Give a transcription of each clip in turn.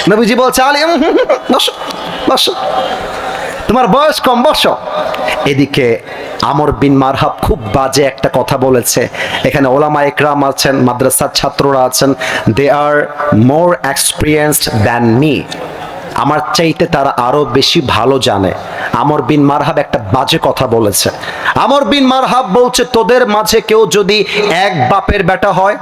নবীজি বলছে আলী বসো বসো, তোমার বয়স কম, বসো। এদিকে আমর বিন মারহাব খুব বাজে একটা কথা বলেছে। এখানে ওলামা ইকরাম আছেন, মাদ্রাসার ছাত্ররা আছেন, দে আর মোর এক্সপিরিয়েন্সড দ্যান মি, আমার চাইতে তারা আরো বেশি ভালো জানে। আমর বিন মারহাব একটা বাজে কথা বলেছে। আমর বিন মারহাব বলছে, তোদের মাঝে কেউ যদি এক বাপের বেটা হয়,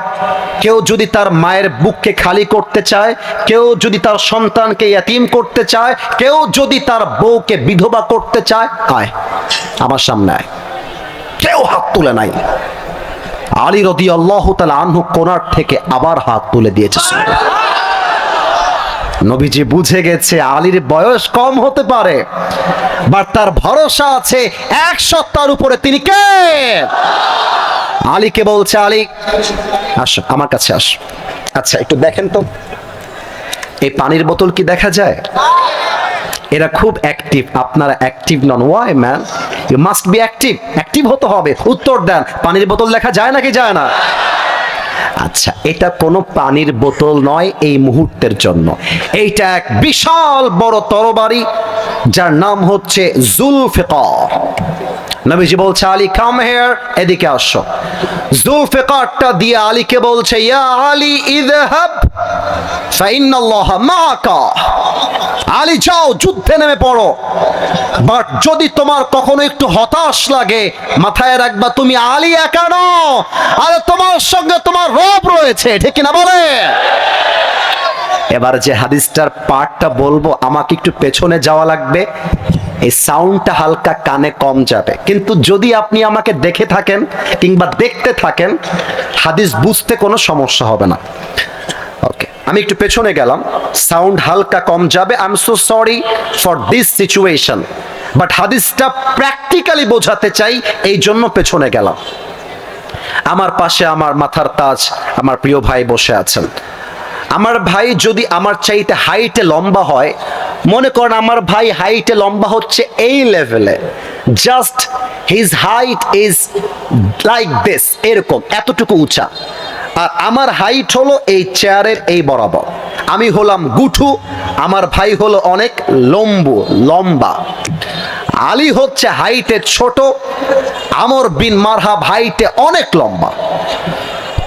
কেউ যদি তার মায়ের বুককে খালি করতে চায়, কেউ যদি তার সন্তানকে ইয়াতীম করতে চায়, কেউ যদি তার বউকে বিধবা করতে চায়, আয় আমার সামনে আয়। কেউ হাত তুলে নাই। আলী রাদিয়াল্লাহু তাআলা আনহু কোনার থেকে আবার হাত তুলে দিয়েছে। নবীজি বুঝে গেছে আলীর বয়স কম হতে পারে, বাট তার ভরসা আছে এক সত্তার উপরে। তিনি কে? আলীকে বলছে, আলী আসো আমার কাছে আসো। আচ্ছা একটু দেখেন তো, এই পানির বোতল কি দেখা যায়? এরা খুব অ্যাক্টিভ, আপনারা অ্যাক্টিভ নন। Why man? You must be active. Active হতে হবে। উত্তর দেন, পানির বোতল দেখা যায় নাকি যায় না? আচ্ছা, এটা কোনো পানির বোতল নয় এই মুহূর্তের জন্য। এইটা এক বিশাল বড় তরবারি, যার নাম হচ্ছে জুলফিকার। নবীজি বলছে, আলী কাম হিয়ার, এদিকে আসো। জুলফিকারটা দিয়ে আলীকে বলছে, ইয়া আলী ইযহাব ফাইন্নাল্লাহা মাআকা। আলী যাও, যুদ্ধে নেমে পড়ো। বাট যদি তোমার কখনো একটু হতাশ লাগে, মাথায় রাখবা তুমি আলী একা নও, আরে তোমার সঙ্গে তোমার রব রয়েছে, ঠিক না বলে? এবার যে হাদিসটার পার্টটা বলবো, আমাকে একটু পেছনে যাওয়া লাগবে, এই সাউন্ডটা হালকা কানে কম যাবে, কিন্তু যদি আপনি আমাকে দেখে থাকেন কিংবা দেখতে থাকেন, হাদিস বুঝতে কোনো সমস্যা হবে না। ওকে, আমি একটু পেছনে গেলাম, সাউন্ড হালকা কম যাবে। I am so sorry for this situation, but হাদিসটা প্র্যাকটিক্যালি বোঝাতে চাই, এই জন্য পেছনে গেলাম। আমার পাশে আমার মাথার তাজ আমার প্রিয় ভাই বসে আছেন। আমার ভাই যদি আমার চাইতে হাইটে লম্বা হয়, মনে করেন আমার ভাই হাইটে লম্বা হচ্ছে এই লেভেলে, just his height is like this, এরকম এতটুকু উঁচা, আর আমার হাইট হলো এই চেয়ারের এই বরাবর। আমি হলাম গুঠু, আমার ভাই হলো অনেক লম্বা। আলী হচ্ছে হাইটে ছোট, আমর বিন মারহাব হাইটে অনেক লম্বা।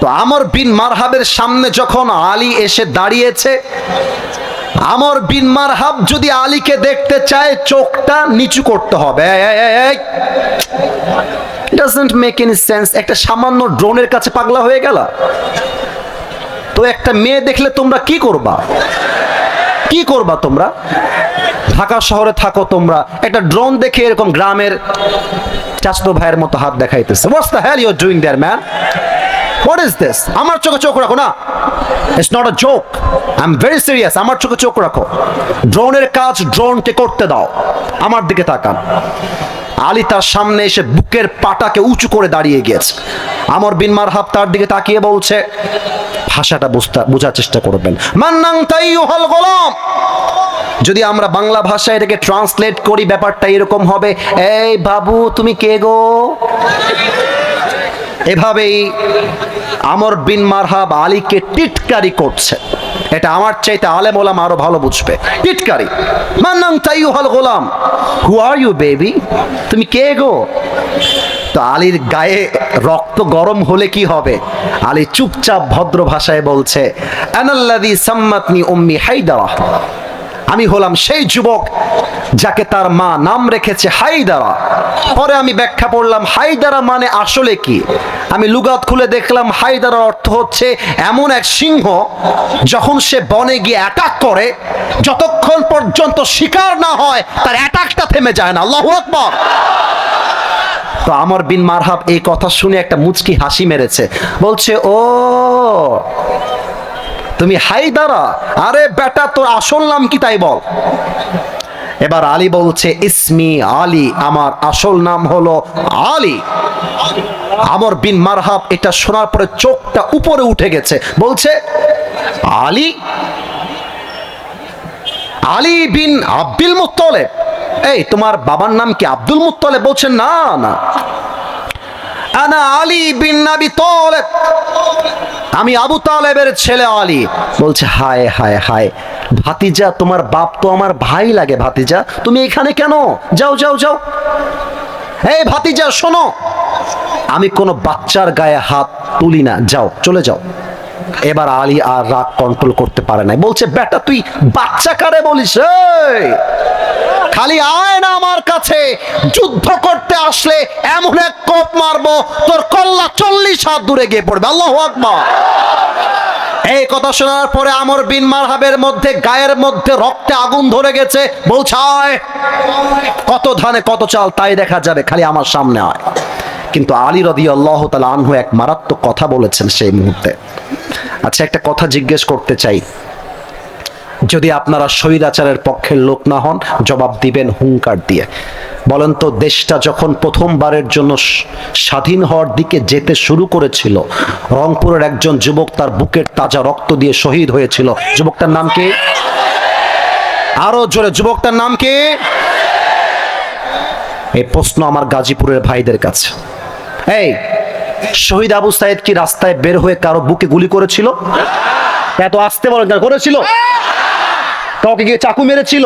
তো আমর বিন মারহাবের সামনে যখন আলী এসে দাঁড়িয়েছে, আমর বিন মারহাব যদি আলীকে দেখতে চায়, চোখটা নিচু করতে হবে। Doesn't make any sense. একটা সামান্য ড্রোনের কাছে পাগলা হয়ে গেল। তো একটা মেয়ে দেখলে তোমরা কি করবা? কি করবা তোমরা? ঢাকা শহরে থাকো তোমরা, একটা ড্রোন দেখে এরকম গ্রামের চাচতো ভাইয়ের মতো হাত দেখাইতেছে। What's the hell you are doing there man? What is this? আমার চোখে চোখ রাখো না, it's not a joke, I am very serious. আমার চোখে চোখ রাখো। ড্রোনের কাজ ড্রোনকে করতে দাও, আমার দিকে তাকান। আলী তার সামনে এসে বুকের পাটাকে উঁচু করে দাঁড়িয়ে গিয়েছে। আমর বিন মারহাব তার দিকে তাকিয়ে বলছে, ভাষাটা বোঝার চেষ্টা করবেন। মান্নাং তাইয়ুহাল গোলাম, যদি আমরা বাংলা ভাষায় এটাকে ট্রান্সলেট করি, ব্যাপারটা এরকম হবে, এই বাবু তুমি কে গো? এভাবেই আমর বিন মারহাব আলীকে টিটকারি করছে। এটা আমার চাইতে আলেম ওলামা আরো ভালো বুঝবে। টিটকারি। মান্নাং তাইয়ুহাল গোলাম, হু আর ইউ বেবি? তুমি কে গো? তো আলীর গায়ে রক্ত গরম হলে কি হবে? আলী চুপচাপ ভদ্র ভাষায় বলছে, আনাল্লাযী সাম্মাতনি উম্মি হায়দারা, আমি হলাম সেই যুবক যাকে তার মা নাম রেখেছে হায়দারা। পরে আমি ব্যাখ্যা পড়লাম হায়দারা মানে আসলে কি। আমি লুগাত খুলে দেখলাম হায়দারার অর্থ হচ্ছে এমন এক সিংহ, যখন সে বনে গিয়ে অ্যাটাক করে, যতক্ষণ পর্যন্ত শিকার না হয় তার অ্যাটাকটা থেমে যায় না। আল্লাহু আকবার। তো আমর বিন মারহাব এই কথা শুনে একটা মুচকি হাসি মেরেছে, বলছে, ও তুমি হায়দারা? আরে বেটা, তোর আসল নাম কি তাই বল। এবার আলী বলছে, ইসমি আলী, আমার আসল নাম হলো আলী। আমর বিন মারহাব এটা শোনার পরে চোখটা উপরে উঠে গেছে, বলছে, আলী? আলী বিন আব্দুল মুত্তালিব? এই তোমার বাবার নাম কি আব্দুল মুত্তালিব? বলছে, না না, আনা আলী বিন আবি তালেব, আমি আবু তালেবের ছেলে আলী। বলছে হায় হায় হায়, ভাতিজা তোমার বাপ তো আমার ভাই লাগে, ভাতিজা তুমি এখানে কেন? যাও যাও যাও। এই ভাতিজা শোনো, আমি কোনো বাচ্চার গায়ে হাত তুলি না, যাও চলে যাও। এবার আলী আর রাগ কন্ট্রোল করতে পারে নাই, বলছে বেটা তুই বাচ্চা কারে বলিস? এই খালি আয় না আমার কাছে, যুদ্ধ করতে আসলে এমন এক কোপ মারবো তোর কল্লা 40 হাত দূরে গিয়ে পড়বে। আল্লাহু আকবার। এই কথা শোনার পরে আমর বিন মারহাবের মধ্যে গায়ের মধ্যে রক্তে আগুন ধরে গেছে। বলছে আয়, কত ধানে কত চাল তাই দেখা যাবে, খালি আমার সামনে আয়। কিন্তু আলী রাদিয়াল্লাহু তাআলা আনহু এক মারাত্মক কথা বলেছেন সেই মুহূর্তে। আচ্ছা একটা কথা জিজ্ঞেস করতে চাই, যদি আপনারা স্বৈরাচারের পক্ষের লোক না হন জবাব দিবেন হুঙ্কার দিয়ে। বলেন তো, দেশটা যখন প্রথমবারের জন্য স্বাধীন হওয়ার দিকে যেতে শুরু করেছিল, রংপুরের একজন যুবক তার বুকের তাজা রক্ত দিয়ে শহীদ হয়েছিল। যুবকটার নাম কি? আরো জোরে, যুবকটার নাম কি? এই প্রশ্ন আমার গাজীপুরের ভাইদের কাছে। এই শহীদ আবু সাইদ কি রাস্তায় বের হয়ে কারো বুকে গুলি করেছিল? এত আসতে বলেন, করেছিল? কাউকে গিয়ে চাকু মেরেছিল?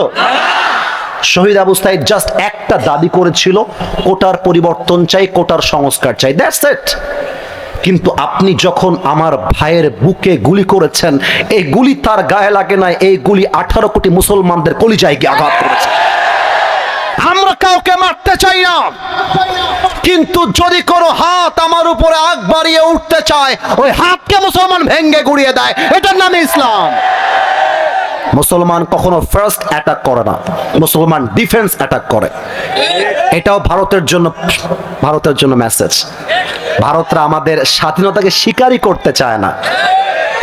শহীদ আবু সাইদ জাস্ট একটা দাবি করেছিল, কোটার পরিবর্তন চাই, কোটার সংস্কার চাই, দ্যাটস ইট। কিন্তু আপনি যখন আমার ভাইয়ের বুকে গুলি করেছেন, এই গুলি তার গায়ে লাগে নাই, এই গুলি 18 কোটি মুসলমানদের কলিজায় গিয়ে আঘাত করেছে। আমরা কাউকে মারতে চাই না, কিন্তু যদি কোনো হাত আমার উপরে আগ বাড়িয়ে উঠতে চায়, ওই হাতকে মুসলমান ভেঙ্গে গুড়িয়ে দেয়, এটার নাম ইসলাম। মুসলমান কখনো ফার্স্ট অ্যাটাক করে না, মুসলমান ডিফেন্স অ্যাটাক করে। এটাও ভারতের জন্য মেসেজ। ভারতরা আমাদের স্বাধীনতাকে স্বীকারই করতে চায় না,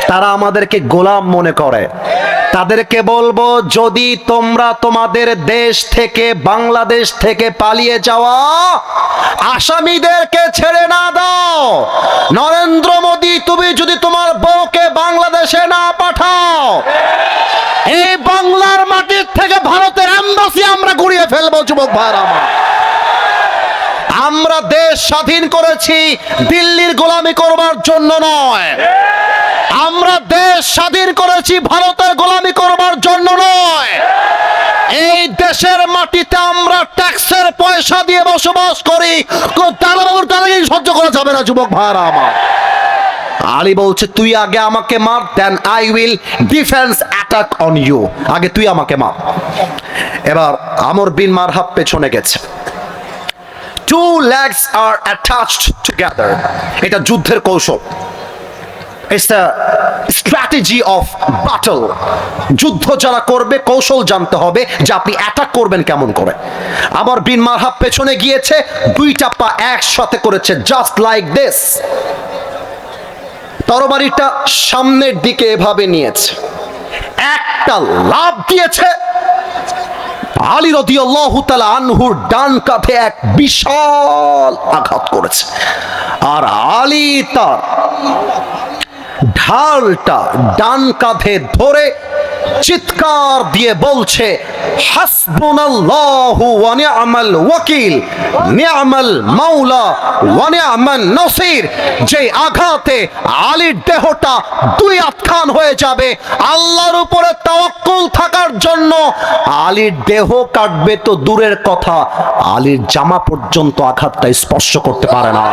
তারা আমাদেরকে গোলাম মনে করে। তাদেরকে বলবো, যদি তোমরা তোমাদের দেশ থেকে, বাংলাদেশ থেকে পালিয়ে যাওয়া আসামিদেরকে ছেড়ে না দাও, নরেন্দ্র মোদী তুমি যদি তোমার বউকে বাংলাদেশে না পাঠাও, এই বাংলার মাটির থেকে ভারতের এম্বাসি আমরা গুড়িয়ে ফেলবো। যুবক ভাইরা আমার, আমরা দেশ স্বাধীন করেছি দিল্লির গোলামি করবার জন্য নয়, আমরা দেশ স্বাধীন করেছি ভারতের গোলামি করবার জন্য নয়। এই দেশের মাটিতে আমরা ট্যাক্সের পয়সা দিয়ে বসবাস করি, দালালির সহ্য করা যাবে না। যুবক ভাইরা আমার, আলী বলছে তুই আগে আমাকে মার, then I will defence attack on you. আগে তুই আমাকে মার। এবার আমর বিন মারহাব পেছনে গেছে। Two legs are attached together. এটা যুদ্ধের কৌশল। It's a strategy of battle. যুদ্ধ যারা করবে কৌশল জানতে হবে যে আপনি অ্যাটাক করবেন কেমন করে। আমর বিন মারহাব পেছনে গিয়েছে, দুইটা পা একসাথে করেছে, জাস্ট লাইক দিস। তরবারিটা সামনের দিকে এভাবে নিয়েছে, একটা লাফ দিয়েছে। আলী রাদিয়াল্লাহু তাআলা আনহুর ডান কাঁধে এক বিশাল আঘাত করেছে, আর আলী তার ঢালটা ডান কাঁধে ধরে চিৎকার দিয়ে বলছে, হাসবুনাল্লাহু ওয়া নি'মাল ওয়াকিল, নি'মাল মাওলা ওয়া নি'মান নাসির। যে আঘাতে আলীর দেহটা দুই আটখান হয়ে যাবে, আল্লাহর উপরে তাওয়াক্কুল থাকার জন্য আলীর দেহ কাটবে তো দূরের কথা, আলীর জামা পর্যন্ত আঘাতটা স্পর্শ করতে পারে না।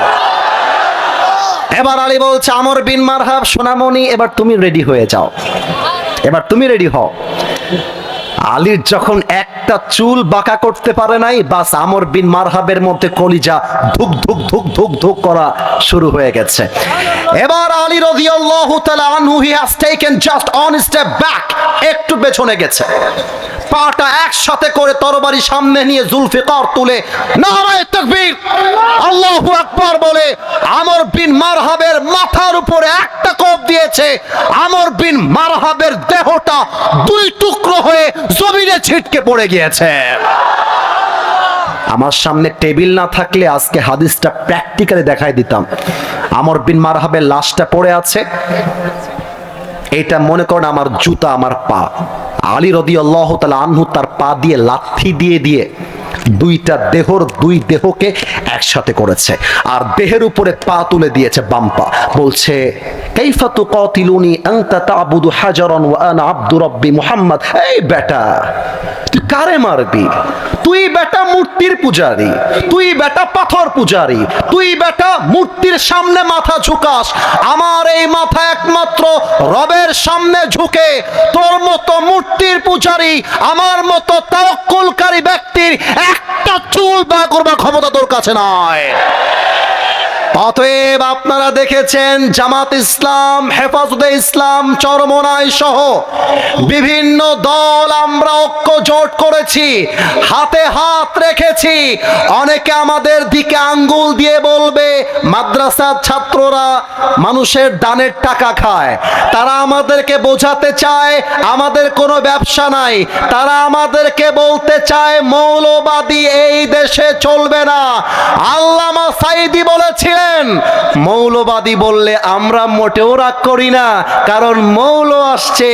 এবার আলী বলছে, আমর বিন মারহাব সোনামণি, এবার তুমি রেডি হয়ে যাও, এবার তুমি রেডি হও। আলীর যখন একটা চুল বাঁকা করতে পারে নাই, বাস আমর বিন মারহাবের মধ্যে কলিজা ধুক ধুক ধুক ধুক ধুক করা শুরু হয়ে গেছে। এবার আলী রাদিয়াল্লাহু তাআলা আনহু he has taken just on step back, একটু পেছনে গেছে, পাটা একসাথে করে তরবারি সামনে নিয়ে জুলফিকার তুলে নারায়ে তাকবীর আল্লাহু আকবার বলে আমর বিন মারহাবের মাথার উপরে একটা কোপ দিয়েছে। আমর বিন মারহাবের দেহটা দুই টুকরো হয়ে জমিনে ছিটকে পড়ে গিয়েছে। আমার সামনে টেবিল না থাকলে আজকে হাদিসটা প্র্যাকটিক্যালি দেখাই দিতাম। আমর বিন মারহাবের লাশটা পড়ে আছে, এটা মনে করেন আমার জুতা, আমার পা। আলী রাদিয়াল্লাহু তাআলা আনহু তার পা দিয়ে লাথি দিয়ে দিয়ে দুইটা দেহর দুই দেহকে একসাথে করেছে, আর দেহের উপরে পা তুলে দিয়েছে বাম পা। বলছে কাইফা তুকাতিলুনি আনতা তা'বুদু হাজারান ওয়া আনা আবদু রাব্বি মুহাম্মদ। এই বেটা, তুই কারে মারবি? তুই বেটা মূর্তির পূজারি, তুই বেটা পাথর পূজারি, তুই বেটা মূর্তির সামনে মাথা ঝুকাস। আমার এই মাথা একমাত্র রবের সামনে ঝুঁকে তোর মতো মূর্তির পূজারি, আমার মতো তাওয়াক্কুলকারী ব্যক্তির একটা চুল বা করবার ক্ষমতা তোর কাছে নয়। অতএব আপনারা দেখেছেন জামাত ইসলাম, হেফাজতে ইসলাম, চরমনাই সহ বিভিন্ন দল আমরা ঐক্য জোট করেছি, হাতে হাত রেখেছি। অনেকে আমাদের দিকে আঙ্গুল দিয়ে বলবে মাদ্রাসার ছাত্ররা মানুষের দানের টাকা খায়। তারা আমাদেরকে বোঝাতে চায় আমাদের কোনো ব্যবসা নাই। তারা আমাদেরকে বলতে চায় মৌলবাদী এই দেশে চলবে না। আল্লামা সাঈদী বলেছিলেন মৌলবাদী বললে আমরা মোটেও রাগ করি না, কারণ মৌল আসছে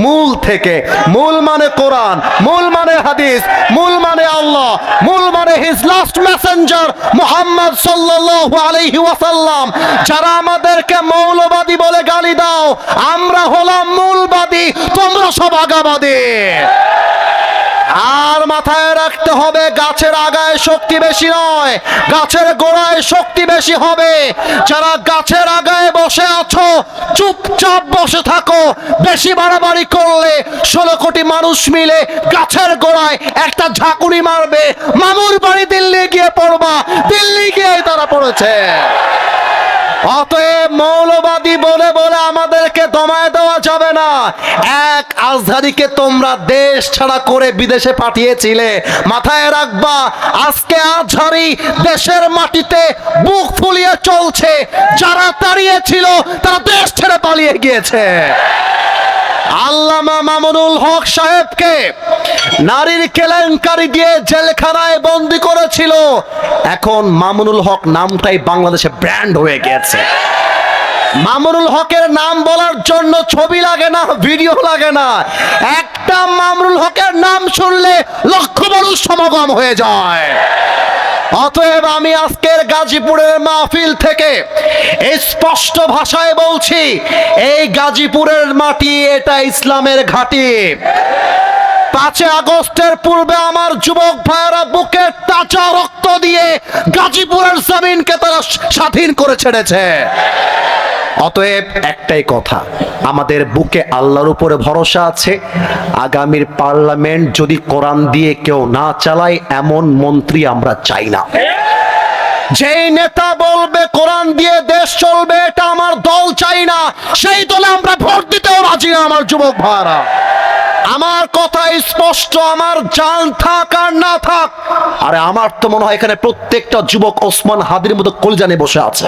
মূল থেকে। মূল মানে কোরআন, মূল মানে হাদিস, মূল মানে আল্লাহ, মূল মানে হিজ লাস্ট মেসেঞ্জার মুহাম্মদ সাল্লাল্লাহু আলাইহি ওয়াসাল্লাম। যারা আমাদেরকে মৌলবাদী বলে গালি দাও, আমরা হলাম মূলবাদী, তোমরা সব আগাবাদী। আর মাথায় রাখতে হবে গাছের আগায় শক্তি বেশি নয়, গাছের গোড়ায় শক্তি বেশি হবে। যারা গাছের আগায় বসে আছো চুপচাপ বসে থাকো। বেশি বাড়াবাড়ি করলে 16 কোটি মানুষ মিলে গাছের গোড়ায় একটা ঝাঁকুনি মারবে। মামুর বাড়ি দিল্লি গিয়ে পড়বা, দিল্লি গিয়ে তারা পড়েছে। অতএব মৌলবাদী বলে বলে আমাদেরকে দমায় দেওয়া যাবে না। এক আজহারিকে তোমরা দেশ ছাড়া করে বিদেশে পাঠিয়েছিলে, মাথায় রাখবা আজকে আজহারি দেশের মাটিতে বুক ফুলিয়ে চলছে। যারা তাড়িয়েছিল তারা দেশ ছেড়ে পালিয়ে গিয়েছে। আল্লামা মামুনুল হক সাহেবকে নারীর কেলেঙ্কারি দিয়ে জেলখানায় বন্দী করেছিল। এখন মামুনুল হক নামটাই বাংলাদেশে ব্র্যান্ড হয়ে গেছে। মামুনুল হকের নাম বলার জন্য ছবি লাগে না, ভিডিও লাগে না। একটা মামুনুল হকের নাম শুনলে লক্ষ মানুষ সমাগম হয়ে যায়। অতএব আমি আজকের গাজীপুরের মাহফিল থেকে স্পষ্ট ভাষায় বলছি, এই গাজীপুরের মাটি এটা ইসলামের ঘাঁটি। 5 আগস্টের পূর্বে আমার যুবক ভাইয়েরা বুকের তাজা রক্ত দিয়ে গাজীপুরের জমিনকে তারা স্বাধীন করে ছেড়েছে। অতএব একটাই কথা, আমাদের বুকে আল্লাহর উপরে ভরসা আছে। আগামীর পার্লামেন্ট যদি কোরআন দিয়ে কেউ না চালায় এমন মন্ত্রী আমরা চাই না। যেই নেতা বলবে কোরআন দিয়ে দেশ চলবে এটা আমার দল চাই না, সেই দলে আমরা ভোট দিতেও রাজি না। আমার যুবক ভাইরা, আমার কথা স্পষ্ট, আমার জান থাক আর না থাক। আরে আমার তো মনে হয় এখানে প্রত্যেকটা যুবক ওসমান হাদির মতো কলিজানে বসে আছে।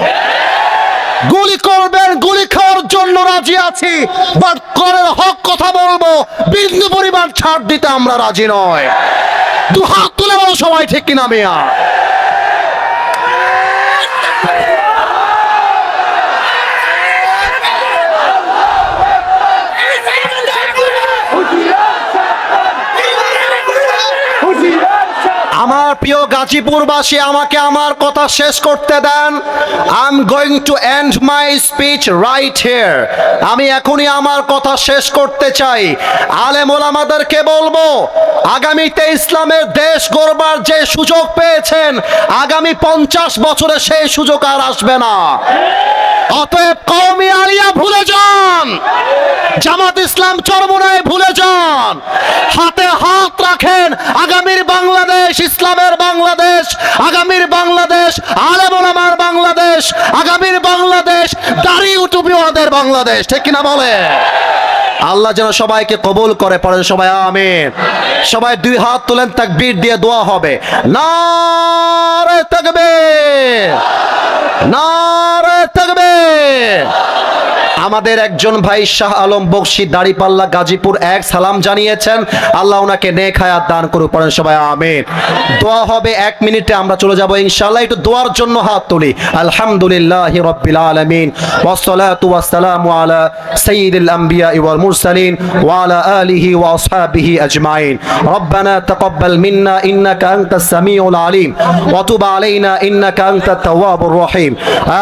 গুলি করবেন, গুলি খাওয়ার জন্য রাজি আছি, বাট করের হক কথা বলবো, বিন্দু পরিমাণ ছাড় দিতে আমরা রাজি নয়। দু হাত তুলে বলো সবাই, ঠিক কিনা মিয়া? আমার প্রিয় গাজীপুরবাসী, আমাকে আমার কথা শেষ করতে দেন। I am going to end my speech right here. আমি এখনই আমার কথা শেষ করতে চাই। আলেম ওলামাদেরকে বলবো, আগামীতে ইসলামের দেশ গড়বার যে সুযোগ পেয়েছেন, আগামী 50 বছরে সেই সুযোগ আর আসবে না। অতএব কওমি আলিয়া ভুলে যান, জামাত ইসলাম চরমনায় ভুলে যান, হাতে হাত রাখেন। আগামীর বাংলাদেশ ইসলামের বাংলাদেশ, আগামীর বাংলাদেশ আলেম ওলামার বাংলাদেশ, আগামীর বাংলাদেশ দাড়ি টুপিওয়ালাদের বাংলাদেশ, ঠিক কিনা বলে? আল্লাহ যেন সবাইকে কবুল করে। পড়েন সবাই আমিন। সবাই 2 হাত তুলেন, তাকবীর দিয়ে দোয়া হবে। নারে তাকবীর, নারে তাকবীর। আমাদের একজন ভাই শাহ আলম বকশী দাড়িপাল্লা গাজীপুর 1 সালাম জানিয়েছেন, আল্লাহ ওনাকে নেক হায়াত দান করুক, পড়েন সবাই আমিন। দোয়া হবে 1 মিনিটে, আমরা চলে যাব ইনশাআল্লাহ। একটু দোয়ার জন্য হাত তুলি। আলহামদুলিল্লাহি রাব্বিল আলামিন ওয়াসসালাতু ওয়াসসালামু আলা সাইয়্যিদিল আমবিয়া ওয়াল মুরসালিন ওয়া আলা আলিহি ওয়া আসহাবিহি আজমাইন। রব্বানা তাকাব্বাল মিন্না ইন্নাকা আনতাস সামিউল আলিম ওয়া তুব আলাইনা ইন্নাকা আনতাত তাওয়াবুর রহিম।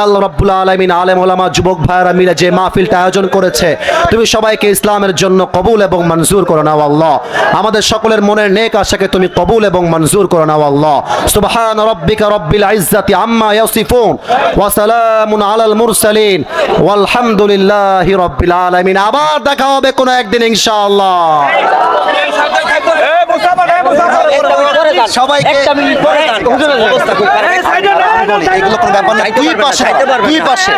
আল্লাহ রাব্বুল আলামিন, আলেম ওলামা যুবক ভাইরা মিলে যে মাহফিলটা আয়োজন করেছে, তুমি সবাইকে ইসলামের জন্য কবুল এবং মঞ্জুর করে নাও আল্লাহ। আমাদের সকলের মনের নেক আশাকে তুমি কবুল এবং মঞ্জুর করে নাও আল্লাহ। সুবহান রাব্বিকা রাব্বিল ইজ্জাতি আম্মা ইয়াসিফুন ওয়া সালামুন আলাল মুরসালিন ওয়ালহামদুলিল্লাহি রাব্বিল আলামিন। আবার দেখা হবে কোনো একদিন ইনশাআল্লাহ। সবাইকে এগুলো কোনো ব্যাপার না, দুই পাশে